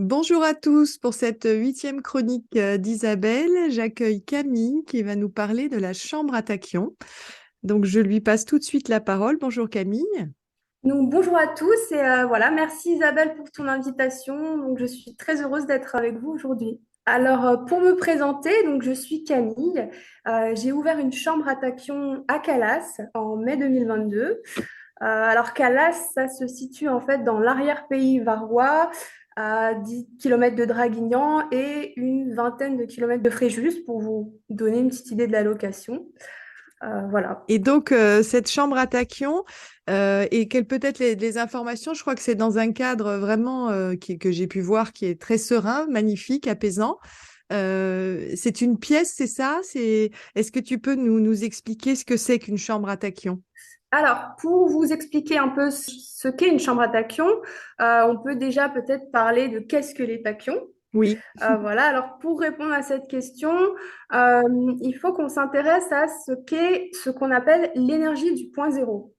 Bonjour à tous pour cette huitième chronique d'Isabelle. J'accueille Camille qui va nous parler de la chambre à tachyon. Donc je lui passe tout de suite la parole. Bonjour Camille. Donc, bonjour à tous et voilà, merci Isabelle pour ton invitation. Donc, je suis très heureuse d'être avec vous aujourd'hui. Alors, pour me présenter, donc je suis Camille. J'ai ouvert une chambre à tachyon à Calas en mai 2022. Alors, Calas, ça se situe en fait dans l'arrière-pays varois, à 10 km de Draguignan et une vingtaine de kilomètres de Fréjus pour vous donner une petite idée de la location. Voilà. Et donc cette chambre à tachyon et quelles peut-être les informations, je crois que c'est dans un cadre vraiment que j'ai pu voir qui est très serein, magnifique, apaisant. C'est une pièce, c'est ça? Est-ce que tu peux nous expliquer ce que c'est qu'une chambre à tachyon? Alors, pour vous expliquer un peu ce qu'est une chambre à tachyon, on peut déjà peut-être parler de qu'est-ce que les tachyons. Oui. Voilà, alors pour répondre à cette question, il faut qu'on s'intéresse à ce qu'est ce qu'on appelle l'énergie du point zéro.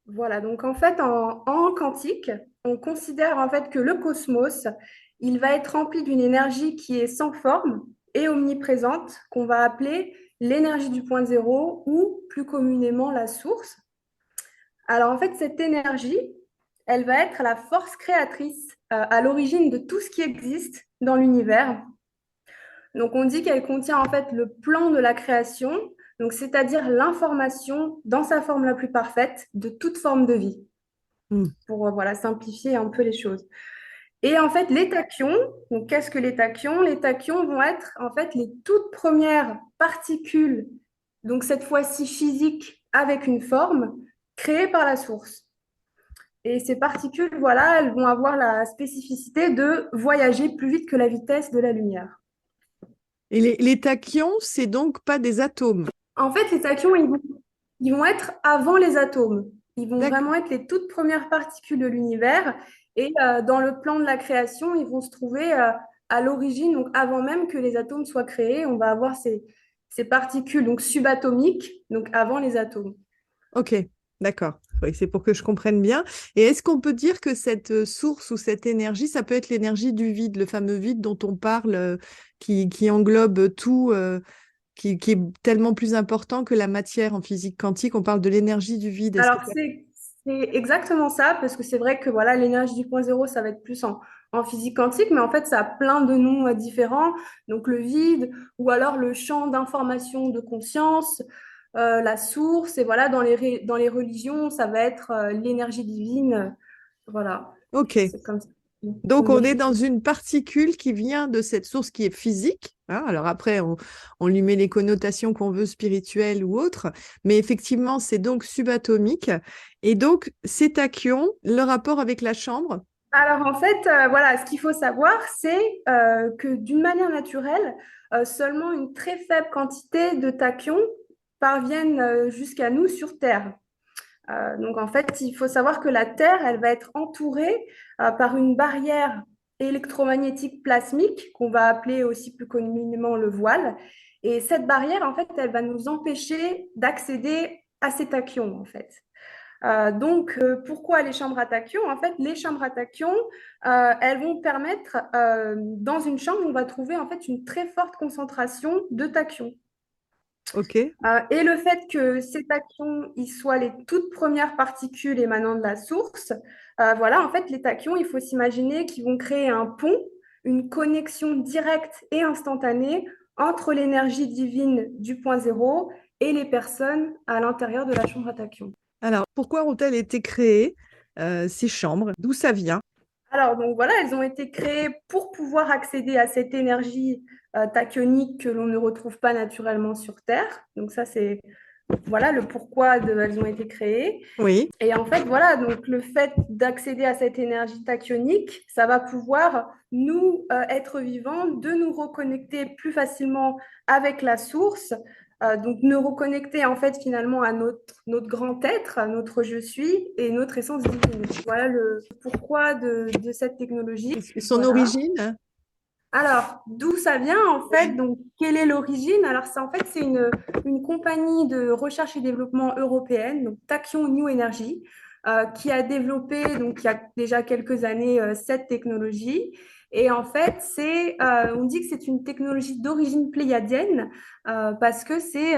Voilà, donc en fait, en quantique, on considère en fait que le cosmos, il va être rempli d'une énergie qui est sans forme et omniprésente, qu'on va appeler l'énergie du point zéro ou plus communément la source. Alors en fait, cette énergie, elle va être la force créatrice à l'origine de tout ce qui existe dans l'univers. Donc on dit qu'elle contient en fait le plan de la création, donc c'est-à-dire l'information dans sa forme la plus parfaite de toute forme de vie, Hmm. pour voilà, simplifier un peu les choses. Et en fait, les tachyons, donc qu'est-ce que les tachyons? Les tachyons vont être en fait les toutes premières particules, donc cette fois-ci physiques avec une forme, créées par la source. Et ces particules, voilà, elles vont avoir la spécificité de voyager plus vite que la vitesse de la lumière. Et les tachyons, c'est donc pas des atomes. En fait, les tachyons, ils vont être avant les atomes. Ils vont D'accord. vraiment être les toutes premières particules de l'univers. Et dans le plan de la création, ils vont se trouver à l'origine, donc avant même que les atomes soient créés, on va avoir ces particules donc subatomiques, donc avant les atomes. Ok, d'accord. Oui, c'est pour que je comprenne bien. Et est-ce qu'on peut dire que cette source ou cette énergie, ça peut être l'énergie du vide, le fameux vide dont on parle, qui englobe tout, qui est tellement plus important que la matière en physique quantique. On parle de l'énergie du vide. Est-ce que Alors, c'est exactement ça, parce que c'est vrai que voilà, l'énergie du point zéro, ça va être plus en physique quantique, mais en fait, ça a plein de noms différents. Donc, le vide, ou alors le champ d'information de conscience, la source, et voilà, dans les religions, ça va être l'énergie divine. Voilà, Ok. c'est comme ça qu'on Donc, on est décrit. dans une particule qui vient de cette source qui est physique, hein. Alors après, on lui met les connotations qu'on veut, spirituelles ou autres, mais effectivement, c'est donc subatomique. Et donc, ces tachyons, le rapport avec la chambre. Alors en fait, voilà, ce qu'il faut savoir, c'est que d'une manière naturelle, seulement une très faible quantité de tachyons parviennent jusqu'à nous sur Terre. Donc en fait, il faut savoir que la Terre, elle va être entourée par une barrière électromagnétique plasmique qu'on va appeler aussi plus communément le voile. Et cette barrière, en fait, elle va nous empêcher d'accéder à ces tachyons, en fait. Pourquoi les chambres à tachyon? En fait, les chambres à tachyon, elles vont permettre, dans une chambre, on va trouver en fait une très forte concentration de tachyons. Ok. Et le fait que ces tachyons, ils soient les toutes premières particules émanant de la source, voilà, en fait, les tachyons, il faut s'imaginer qu'ils vont créer un pont, une connexion directe et instantanée entre l'énergie divine du point zéro et les personnes à l'intérieur de la chambre à tachyon. Alors, pourquoi ont-elles été créées, ces chambres? D'où ça vient? Alors, donc voilà, elles ont été créées pour pouvoir accéder à cette énergie tachyonique que l'on ne retrouve pas naturellement sur Terre. Donc ça, c'est voilà le pourquoi elles ont été créées. Oui. Et en fait, voilà, donc le fait d'accéder à cette énergie tachyonique, ça va pouvoir nous, être vivants, de nous reconnecter plus facilement avec la source, donc nous reconnecter en fait finalement à notre grand être, à notre je suis et notre essence divine. Voilà le pourquoi de cette technologie. Et son Voilà. origine? Alors, d'où ça vient en fait? Oui. Donc, quelle est l'origine? Alors, c'est une compagnie de recherche et développement européenne, donc Tachyon New Energy, qui a développé, donc il y a déjà quelques années, cette technologie. Et en fait, on dit que c'est une technologie d'origine pléiadienne parce que c'est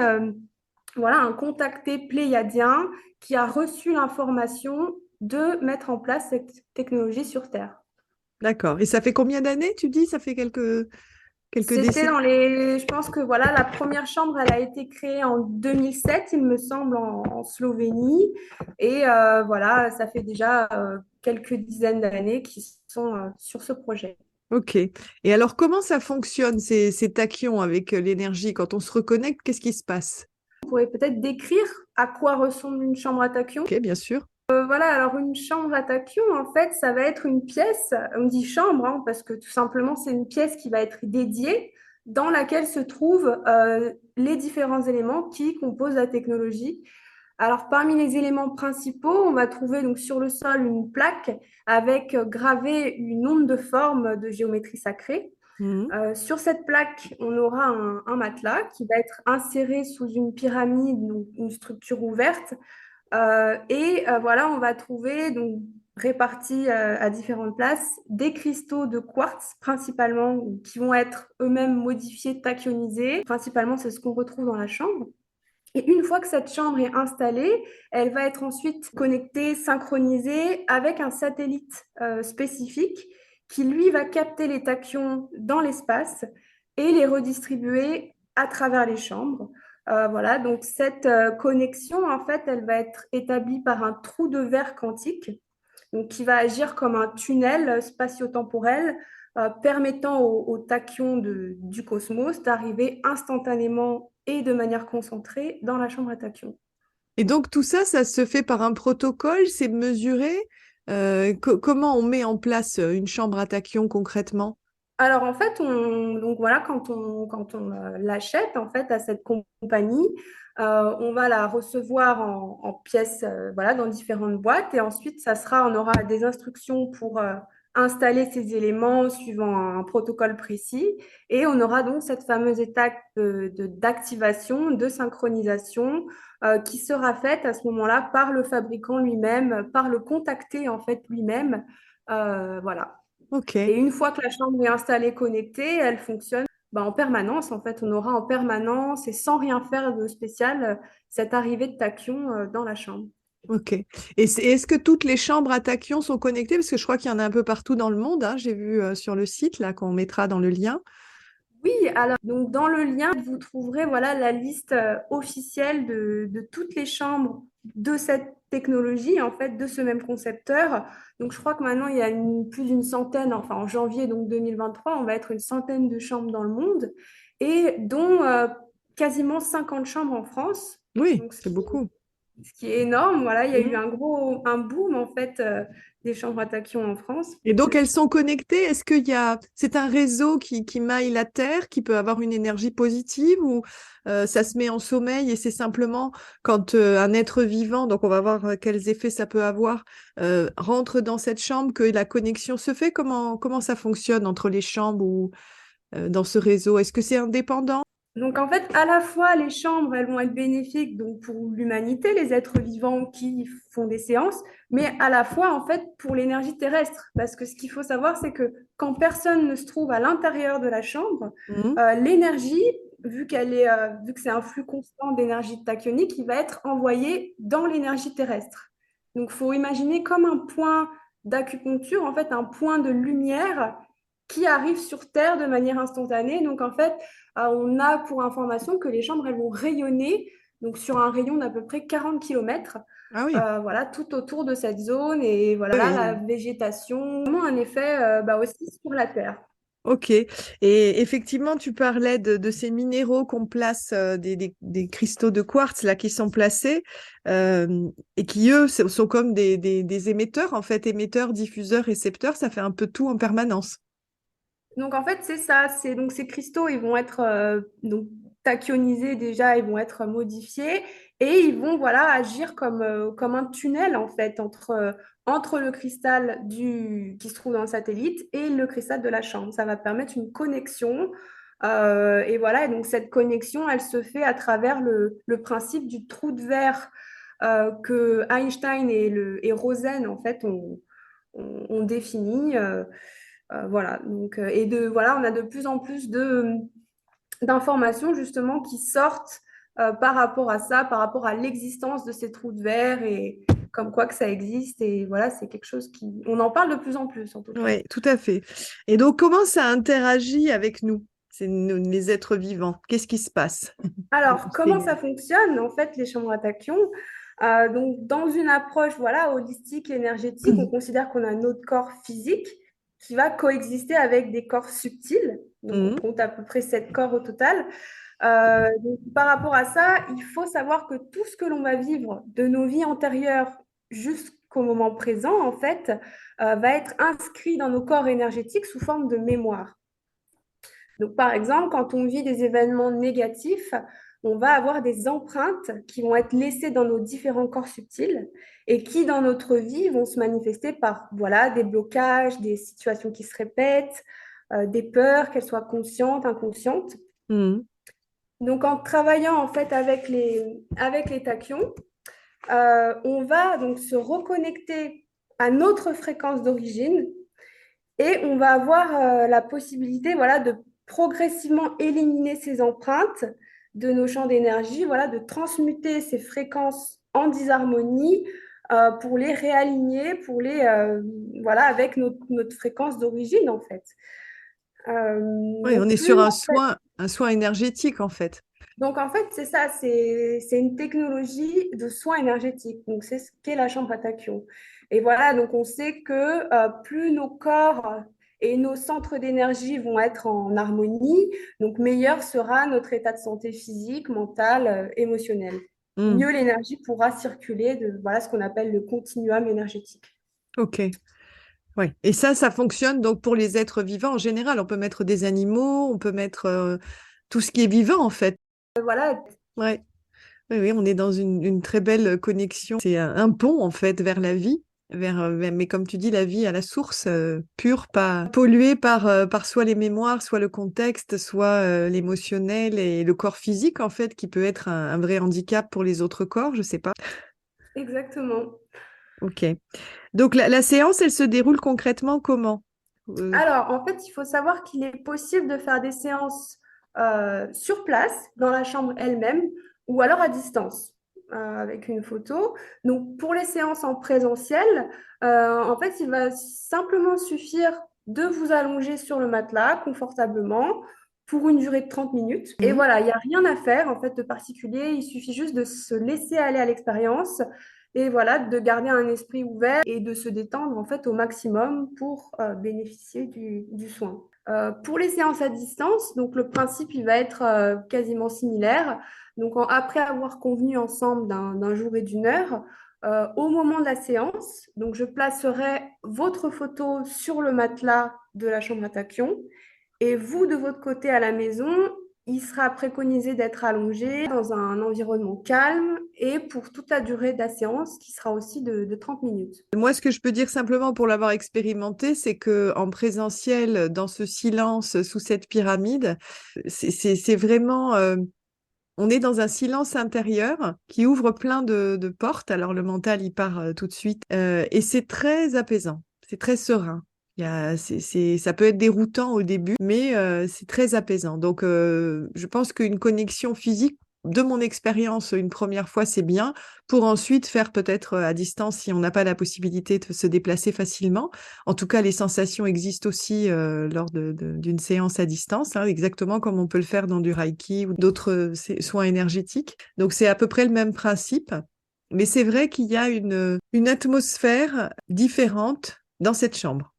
voilà, un contacté pléiadien qui a reçu l'information de mettre en place cette technologie sur Terre. D'accord. Et ça fait combien d'années, tu dis? Ça fait quelques C'était décennies? dans les... Je pense que voilà, la première chambre, elle a été créée en 2007, il me semble, en Slovénie. Et voilà, ça fait déjà quelques dizaines d'années qu'ils sont sur ce projet. Ok. Et alors, comment ça fonctionne, ces tachyons avec l'énergie? Quand on se reconnecte, qu'est-ce qui se passe? On pourrait peut-être décrire à quoi ressemble une chambre à tachyon. Ok, bien sûr. Voilà, alors une chambre à tachyon, en fait, ça va être une pièce, on dit chambre, hein, parce que tout simplement, c'est une pièce qui va être dédiée, dans laquelle se trouvent les différents éléments qui composent la technologie. Alors, parmi les éléments principaux, on va trouver donc sur le sol une plaque avec gravé une onde de forme de géométrie sacrée. Mhm. Sur cette plaque, on aura un matelas qui va être inséré sous une pyramide, donc une structure ouverte. Voilà, on va trouver donc répartis à différentes places des cristaux de quartz principalement qui vont être eux-mêmes modifiés, tachyonisés. Principalement, c'est ce qu'on retrouve dans la chambre. Et une fois que cette chambre est installée, elle va être ensuite connectée, synchronisée avec un satellite spécifique qui, lui, va capter les tachyons dans l'espace et les redistribuer à travers les chambres. Voilà, donc cette connexion, en fait, elle va être établie par un trou de verre quantique, donc qui va agir comme un tunnel spatio-temporel permettant aux tachyons du cosmos d'arriver instantanément et de manière concentrée dans la chambre à tachyons. Et donc, tout ça, ça se fait par un protocole, c'est mesuré. Comment on met en place une chambre à tachyon concrètement? Alors en fait, donc voilà, quand on l'achète en fait à cette compagnie, on va la recevoir en pièces, voilà, dans différentes boîtes et ensuite on aura des instructions pour installer ces éléments suivant un protocole précis et on aura donc cette fameuse étape d'activation, de synchronisation qui sera faite à ce moment-là par le fabricant lui-même, par le contacté en fait lui-même, voilà. Ok. Et une fois que la chambre est installée, connectée, elle fonctionne en permanence. En fait, on aura en permanence et sans rien faire de spécial cette arrivée de tachyon dans la chambre. Ok. Et est-ce que toutes les chambres à tachyon sont connectées? Parce que je crois qu'il y en a un peu partout dans le monde, hein. J'ai vu sur le site là qu'on mettra dans le lien. Oui, alors donc dans le lien, vous trouverez voilà la liste officielle de toutes les chambres de cette technologie, en fait, de ce même concepteur. Donc je crois que maintenant il y a plus d'une centaine, enfin en janvier donc 2023, on va être une centaine de chambres dans le monde et dont quasiment 50 chambres en France. Oui, Donc c'est beaucoup. ce qui est énorme. Voilà, il y a eu Mhm. un boom en fait des chambres à tachyon en France. Et donc elles sont connectées. Est-ce c'est un réseau qui maille la Terre, qui peut avoir une énergie positive ou ça se met en sommeil et c'est simplement quand un être vivant, donc on va voir quels effets ça peut avoir, rentre dans cette chambre que la connexion se fait? Comment ça fonctionne entre les chambres ou dans ce réseau? Est-ce que c'est indépendant? Donc en fait, à la fois les chambres, elles vont être bénéfiques donc pour l'humanité, les êtres vivants qui font des séances, mais à la fois en fait pour l'énergie terrestre, parce que ce qu'il faut savoir, c'est que quand personne ne se trouve à l'intérieur de la chambre, Mhm. l'énergie, vu que c'est un flux constant d'énergie tachyonique, il va être envoyé dans l'énergie terrestre. Donc, il faut imaginer comme un point d'acupuncture, en fait, un point de lumière qui arrive sur Terre de manière instantanée. Donc, en fait, on a pour information que les chambres, elles vont rayonner donc sur un rayon d'à peu près 40 km, Ah oui. voilà, tout autour de cette zone. Et voilà, la Oui. végétation, vraiment un effet aussi sur la Terre. Ok. Et effectivement, tu parlais de ces minéraux qu'on place, des cristaux de quartz là qui sont placés et qui, eux, sont comme des émetteurs, en fait, émetteurs, diffuseurs, récepteurs. Ça fait un peu tout en permanence. Donc en fait, c'est ça. C'est donc ces cristaux, ils vont être donc tachyonisés déjà, ils vont être modifiés et ils vont voilà agir comme un tunnel en fait entre le cristal qui se trouve dans le satellite et le cristal de la chambre. Ça va permettre une connexion. Et voilà, et donc cette connexion, elle se fait à travers le principe du trou de verre que Einstein et Rosen en fait ont défini. Voilà, donc, voilà, on a de plus en plus d'informations justement qui sortent par rapport à ça, par rapport à l'existence de ces trous de verre et comme quoi que ça existe. Et voilà, c'est quelque chose on en parle de plus en plus en tout cas. Oui, tout à fait. Et donc, comment ça interagit avec nous, les êtres vivants? Qu'est-ce qui se passe? Alors, comment ça fonctionne en fait les chambres à tachyons? Donc, dans une approche voilà holistique et énergétique, on considère qu'on a notre corps physique qui va coexister avec des corps subtils. Donc, on Mhm. compte à peu près 7 corps au total. Donc, par rapport à ça, il faut savoir que tout ce que l'on va vivre de nos vies antérieures jusqu'au moment présent, en fait, va être inscrit dans nos corps énergétiques sous forme de mémoire. Donc, par exemple, quand on vit des événements négatifs, on va avoir des empreintes qui vont être laissées dans nos différents corps subtils et qui, dans notre vie, vont se manifester par voilà, des blocages, des situations qui se répètent, des peurs, qu'elles soient conscientes, inconscientes. Mhm. Donc, en travaillant en fait avec les tachyons, on va donc se reconnecter à notre fréquence d'origine et on va avoir la possibilité voilà, de progressivement éliminer ces empreintes de nos champs d'énergie, voilà, de transmuter ces fréquences en disharmonie pour les réaligner, voilà, avec notre fréquence d'origine en fait. Oui, on Donc est sur plus en fait, un soin énergétique, en fait. c'est ça, c'est une technologie de soins énergétiques. Donc, c'est ce qu'est la chambre à tachyon. Et voilà, donc on sait que plus nos corps et nos centres d'énergie vont être en harmonie, donc meilleur sera notre état de santé physique, mental, émotionnel. Mhm. Mieux l'énergie pourra circuler de voilà ce qu'on appelle le continuum énergétique. OK. Ouais. Et ça fonctionne donc pour les êtres vivants en général. On peut mettre des animaux, on peut mettre tout ce qui est vivant, en fait. Voilà, Ouais. Oui, oui, on est dans une très belle connexion. C'est un pont, en fait, vers la vie, mais comme tu dis, la vie à la source, pure, pas polluée par soit les mémoires, soit le contexte, soit l'émotionnel et le corps physique, en fait, qui peut être un vrai handicap pour les autres corps, je sais pas. exactement. Ok. Donc la séance, elle se déroule concrètement comment? Euh, Alors, en fait, il faut savoir qu'il est possible de faire des séances sur place, dans la chambre elle-même, ou alors à distance, avec une photo. Donc, pour les séances en présentiel, en fait, il va simplement suffire de vous allonger sur le matelas confortablement pour une durée de 30 minutes. Et mhm. voilà, il n'y a rien à faire, en fait, de particulier. Il suffit juste de se laisser aller à l'expérience et voilà, de garder un esprit ouvert et de se détendre en fait au maximum pour bénéficier du soin. Pour les séances à distance, donc le principe il va être quasiment similaire. Donc après avoir convenu ensemble d'un jour et d'une heure, au moment de la séance, donc je placerai votre photo sur le matelas de la chambre à tachyon et vous, de votre côté à la maison, il sera préconisé d'être allongé dans un environnement calme et pour toute la durée de la séance, qui sera aussi de 30 minutes. Moi, ce que je peux dire simplement pour l'avoir expérimenté, c'est que en présentiel, dans ce silence, sous cette pyramide, c'est vraiment, on est dans un silence intérieur qui ouvre plein de portes. Alors le mental, il part tout de suite, et c'est très apaisant, c'est très serein. Ça peut être déroutant au début, mais c'est très apaisant. Donc, je pense qu'une connexion physique, de mon expérience, une première fois, c'est bien, pour ensuite faire peut-être à distance si on n'a pas la possibilité de se déplacer facilement. En tout cas, les sensations existent aussi lors d'une séance à distance, hein, exactement comme on peut le faire dans du Reiki ou d'autres soins énergétiques. Donc, c'est à peu près le même principe. Mais c'est vrai qu'il y a une atmosphère différente dans cette chambre.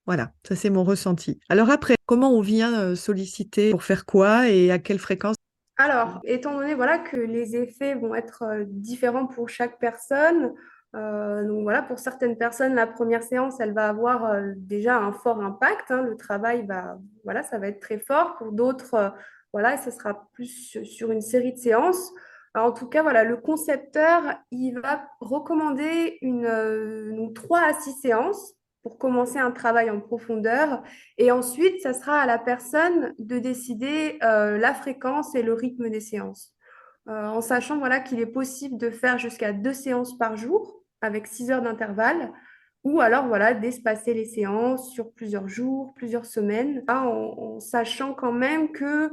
Voilà, ça c'est mon ressenti. Alors après, comment on vient solliciter pour faire quoi et à quelle fréquence? Alors, étant donné voilà, que les effets vont être différents pour chaque personne, donc voilà, pour certaines personnes, la première séance, elle va avoir déjà un fort impact, hein, le travail va, voilà, ça va être très fort. Pour d'autres, voilà, ce sera plus sur une série de séances. Alors, en tout cas, voilà, le concepteur, il va recommander donc 3 à 6 séances pour commencer un travail en profondeur. Et ensuite, ça sera à la personne de décider la fréquence et le rythme des séances. En sachant voilà, qu'il est possible de faire jusqu'à 2 séances par jour avec 6 heures d'intervalle. ou alors voilà, d'espacer les séances sur plusieurs jours, plusieurs semaines, en sachant quand même que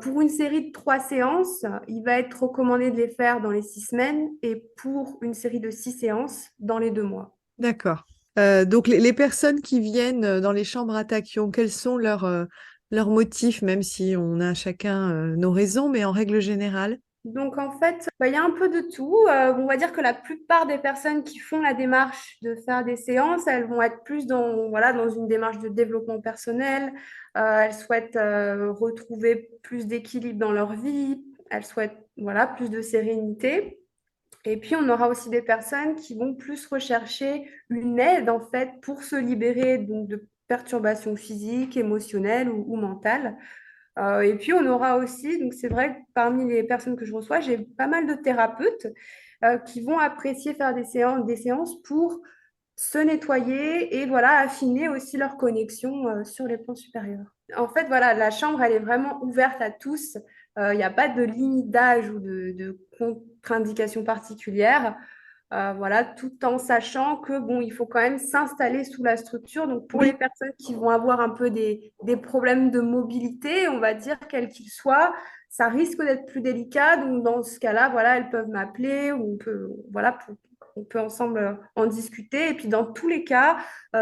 pour une série de 3 séances, il va être recommandé de les faire dans les 6 semaines et pour une série de 6 séances dans les 2 mois. D'accord. Donc, les personnes qui viennent dans les chambres à tachyon, quels sont leurs motifs, même si on a chacun nos raisons, mais en règle générale? Donc en fait, bah, il y a un peu de tout. On va dire que la plupart des personnes qui font la démarche de faire des séances, elles vont être plus dans, voilà, dans une démarche de développement personnel. Elles souhaitent retrouver plus d'équilibre dans leur vie. Elles souhaitent, voilà, plus de sérénité. Et puis on aura aussi des personnes qui vont plus rechercher une aide en fait pour se libérer donc, de perturbations physiques, émotionnelles ou mentales. Et puis, on aura aussi, donc c'est vrai que parmi les personnes que je reçois, j'ai pas mal de thérapeutes qui vont apprécier faire des séances pour se nettoyer et voilà, affiner aussi leur connexion sur les plans supérieurs. En fait, voilà, la chambre, elle est vraiment ouverte à tous. Il n'y a pas de limite d'âge ou de contre-indication particulière. Voilà, tout en sachant que bon, il faut quand même s'installer sous la structure. Donc, pour Oui, les personnes qui vont avoir un peu des problèmes de mobilité, on va dire, quels qu'ils soient, ça risque d'être plus délicat. Donc, dans ce cas-là, voilà, elles peuvent m'appeler ou voilà, on peut ensemble en discuter. Et puis, dans tous les cas,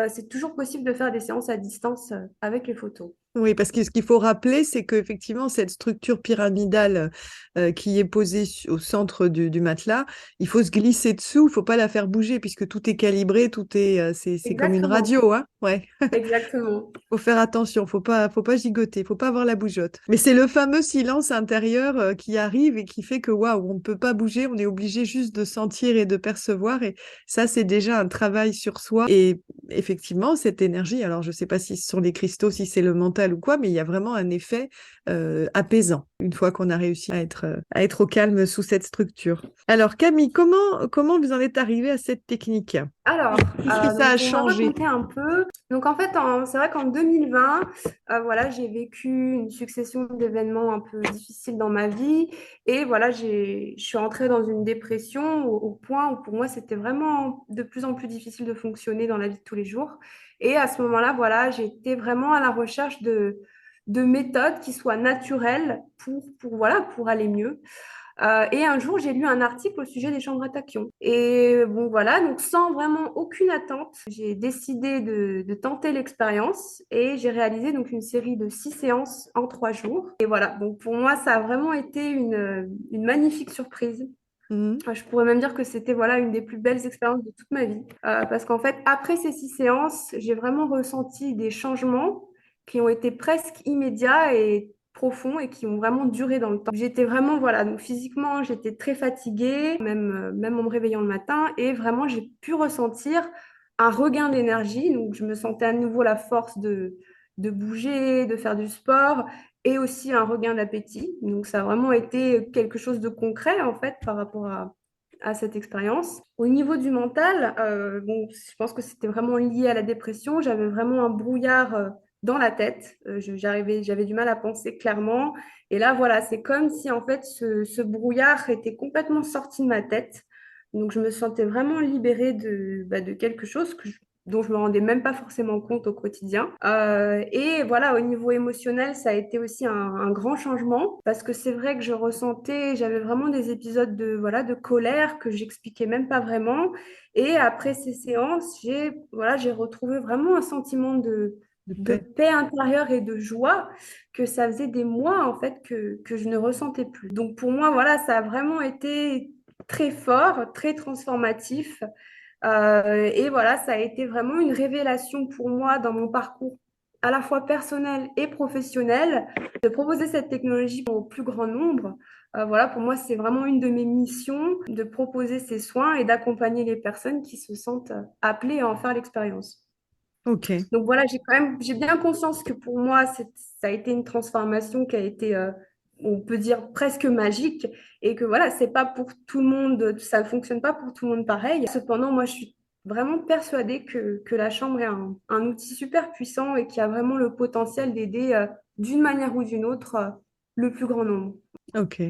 c'est toujours possible de faire des séances à distance avec les photos. oui, parce que ce qu'il faut rappeler, c'est qu'effectivement, cette structure pyramidale qui est posée au centre du matelas, il faut se glisser dessous, il faut pas la faire bouger puisque tout est calibré, c'est comme une Exactement, radio, hein? Ouais. exactement. Faut faire attention, faut pas gigoter, faut pas avoir la bougeotte. Mais c'est le fameux silence intérieur qui arrive et qui fait que waouh, on ne peut pas bouger, on est obligé juste de sentir et de percevoir. Et ça, c'est déjà un travail sur soi. Et effectivement, cette énergie, alors je ne sais pas si ce sont les cristaux, si c'est le mental ou quoi, mais il y a vraiment un effet apaisant une fois qu'on a réussi à être au calme sous cette structure. Alors Camille, comment vous en êtes arrivée à cette technique? Alors, Qu'est-ce que ça donc a pour me changé? raconter un peu, donc en fait, c'est vrai qu'en 2020, voilà, j'ai vécu une succession d'événements un peu difficiles dans ma vie et voilà, je suis entrée dans une dépression au point où pour moi, c'était vraiment de plus en plus difficile de fonctionner dans la vie de tous les jours. Et à ce moment-là, voilà, j'étais vraiment à la recherche de méthodes qui soient naturelles voilà, pour aller mieux. Et un jour, j'ai lu un article au sujet des chambres à tachyon. Et bon, voilà, donc sans vraiment aucune attente, j'ai décidé de tenter l'expérience et j'ai réalisé donc une série de 6 séances en 3 jours. Et voilà, donc pour moi, ça a vraiment été une magnifique surprise. Mhm. Je pourrais même dire que c'était voilà une des plus belles expériences de toute ma vie. Parce qu'en fait, après ces 6 séances, j'ai vraiment ressenti des changements qui ont été presque immédiats et profonds et qui ont vraiment duré dans le temps. J'étais vraiment, voilà, donc physiquement, j'étais très fatiguée, même en me réveillant le matin, et vraiment, j'ai pu ressentir un regain d'énergie. Donc, je me sentais à nouveau la force de bouger, de faire du sport et aussi un regain d'appétit. Donc, ça a vraiment été quelque chose de concret, en fait, par rapport à cette expérience. Au niveau du mental, bon, je pense que c'était vraiment lié à la dépression. J'avais vraiment un brouillard dans la tête. J'avais du mal à penser clairement. Et là, voilà, c'est comme si, en fait, ce brouillard était complètement sorti de ma tête. Donc, je me sentais vraiment libérée de quelque chose dont je me rendais même pas forcément compte au quotidien. Et voilà, au niveau émotionnel, ça a été aussi un grand changement parce que c'est vrai que j'avais vraiment des épisodes voilà, de colère que j'expliquais même pas vraiment. Et après ces séances, voilà, j'ai retrouvé vraiment un sentiment De de paix. paix intérieure et de joie que ça faisait des mois en fait que je ne ressentais plus. Donc pour moi, voilà, ça a vraiment été très fort, très transformatif. Et voilà, ça a été vraiment une révélation pour moi dans mon parcours à la fois personnel et professionnel de proposer cette technologie au plus grand nombre. Voilà, pour moi, c'est vraiment une de mes missions de proposer ces soins et d'accompagner les personnes qui se sentent appelées à en faire l'expérience. Ok. Donc voilà, j'ai bien conscience que pour moi, ça a été une transformation qui a été, on peut dire, presque magique et que voilà, c'est pas pour tout le monde, ça ne fonctionne pas pour tout le monde pareil. Cependant, moi, je suis vraiment persuadée que la chambre est un outil super puissant et qui a vraiment le potentiel d'aider d'une manière ou d'une autre le plus grand nombre. Ok.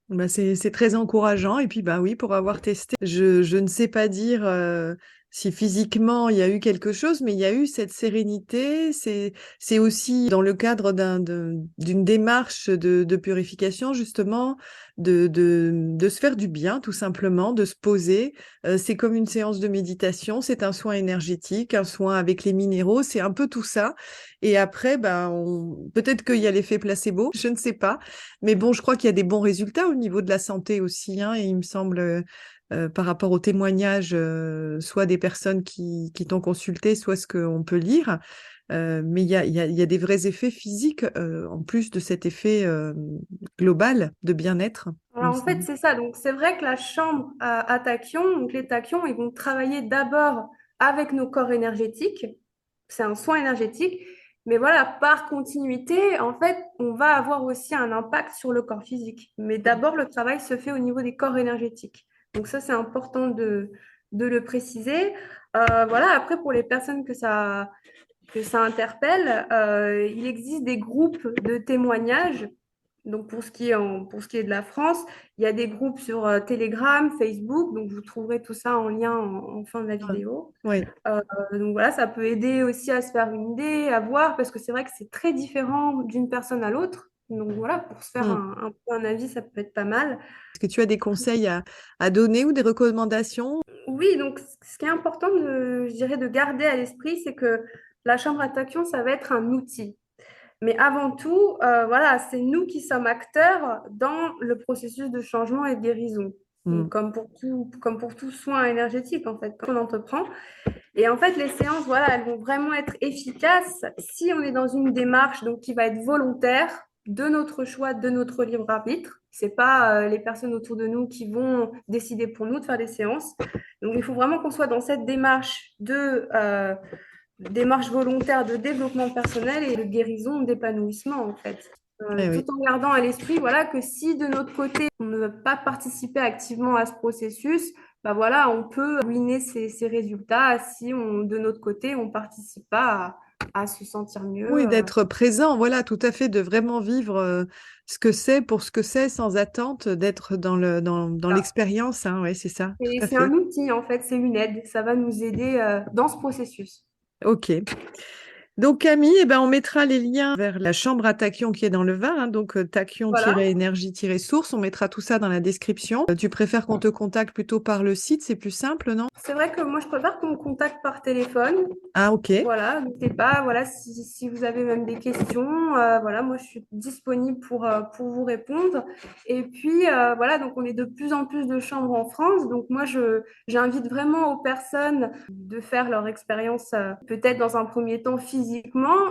Bah c'est très encourageant. Et puis, bah oui, pour avoir testé, je ne sais pas dire si physiquement il y a eu quelque chose, mais il y a eu cette sérénité. C'est aussi dans le cadre d'une démarche de purification, justement, de se faire du bien, tout simplement, de se poser. C'est comme une séance de méditation, c'est un soin énergétique, un soin avec les minéraux, c'est un peu tout ça. Et après, ben, peut-être qu'il y a l'effet placebo, je ne sais pas. Mais bon, je crois qu'il y a des bons résultats au niveau de la santé aussi, hein, et il me semble par rapport aux témoignages, soit des personnes qui t'ont consulté, soit ce qu'on peut lire. Mais il y a des vrais effets physiques en plus de cet effet global de bien-être, il me Alors, en fait, semble. c'est ça. Donc, c'est vrai que la chambre à tachyon, donc les tachyons, ils vont travailler d'abord avec nos corps énergétiques. C'est un soin énergétique. Mais voilà, par continuité, en fait, on va avoir aussi un impact sur le corps physique. Mais d'abord, le travail se fait au niveau des corps énergétiques. Donc, ça, c'est important de le préciser. Voilà, après, pour les personnes que ça interpelle, il existe des groupes de témoignages. Donc pour ce qui est de la France, il y a des groupes sur Telegram, Facebook, donc vous trouverez tout ça en lien en fin de la vidéo. Oui. Donc voilà, ça peut aider aussi à se faire une idée, à voir, parce que c'est vrai que c'est très différent d'une personne à l'autre. Donc voilà, pour se faire un peu un avis, ça peut être pas mal. Est-ce que tu as des conseils à donner ou des recommandations? Oui, donc ce qui est important je dirais, de garder à l'esprit, c'est que la chambre à tachyon, ça va être un outil. Mais avant tout, voilà, c'est nous qui sommes acteurs dans le processus de changement et de guérison. Donc, Mm. comme pour tout soin énergétique, en fait, qu'on entreprend. Et en fait, les séances, voilà, elles vont vraiment être efficaces si on est dans une démarche donc, qui va être volontaire, de notre choix, de notre libre arbitre. C'est pas les personnes autour de nous qui vont décider pour nous de faire des séances. Donc, il faut vraiment qu'on soit dans cette démarche volontaire de développement personnel et de guérison, d'épanouissement, en fait. Eh Tout oui. en gardant à l'esprit, voilà, que si de notre côté, on ne veut pas participer activement à ce processus, bah voilà, on peut ruiner ces résultats si de notre côté, on ne participe pas à se sentir mieux. Oui, d'être présent, voilà, tout à fait, de vraiment vivre ce que c'est pour ce que c'est, sans attente, d'être dans l'expérience, hein, ouais, c'est ça, tout Et à c'est fait. un outil, en fait, c'est une aide. Ça va nous aider dans ce processus. Ok. Donc Camille, eh ben, on mettra les liens vers la chambre à tachyon qui est dans le Var, hein, donc Voilà. tachyon-énergie-source, on mettra tout ça dans la description. Tu préfères qu'on te contacte plutôt par le site, c'est plus simple, non? C'est vrai que moi, je préfère qu'on me contacte par téléphone. Ah, ok. Voilà, n'hésitez pas, voilà, si vous avez même des questions, voilà, moi je suis disponible pour vous répondre. Et puis, voilà, donc on est de plus en plus de chambres en France. Donc moi, j'invite vraiment aux personnes de faire leur expérience, peut-être dans un premier temps physiquement.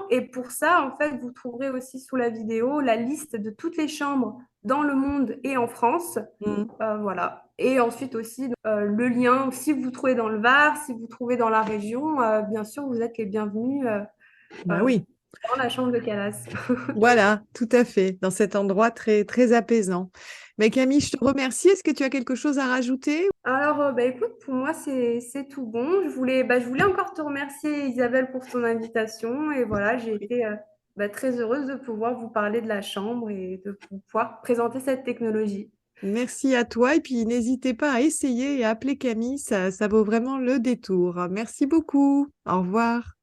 Et pour ça, en fait, vous trouverez aussi sous la vidéo la liste de toutes les chambres dans le monde et en France. Mm. Voilà. Et ensuite aussi, le lien, si vous vous trouvez dans le Var, si vous vous trouvez dans la région, bien sûr, vous êtes les bienvenus Bah euh, oui, dans la chambre de Calas. voilà, tout à fait, dans cet endroit très, très apaisant. Mais Camille, je te remercie. Est-ce que tu as quelque chose à rajouter? Alors, bah, écoute, pour moi, c'est tout bon. Je voulais encore te remercier, Isabelle, pour ton invitation. Et voilà, j'ai été très heureuse de pouvoir vous parler de la chambre et de pouvoir présenter cette technologie. Merci à toi et puis n'hésitez pas à essayer et à appeler Camille, ça vaut vraiment le détour. Merci beaucoup. Au revoir.